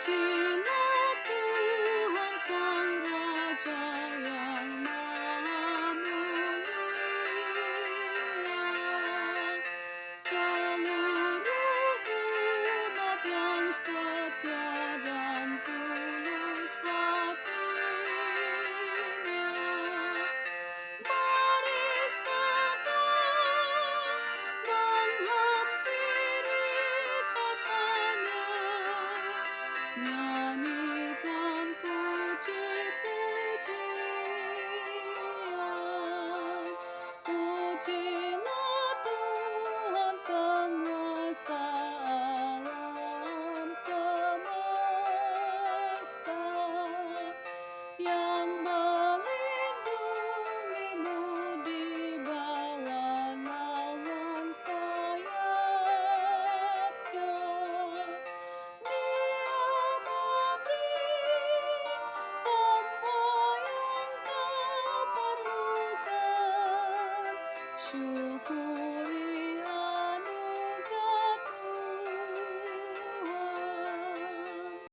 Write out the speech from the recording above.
Pujilah Tuhan Sang Raja yang Maha Mulia. Seluruh umat yang setia dan tulus hatinya, mari sembah menghampiri tatanya, nyanyikan puji-pujian. Pujilah Tuhan penguasa alam semesta, yang melindungimu di bawah naungan sayapnya. Dia memberi semua yang kau perlukan. Syukur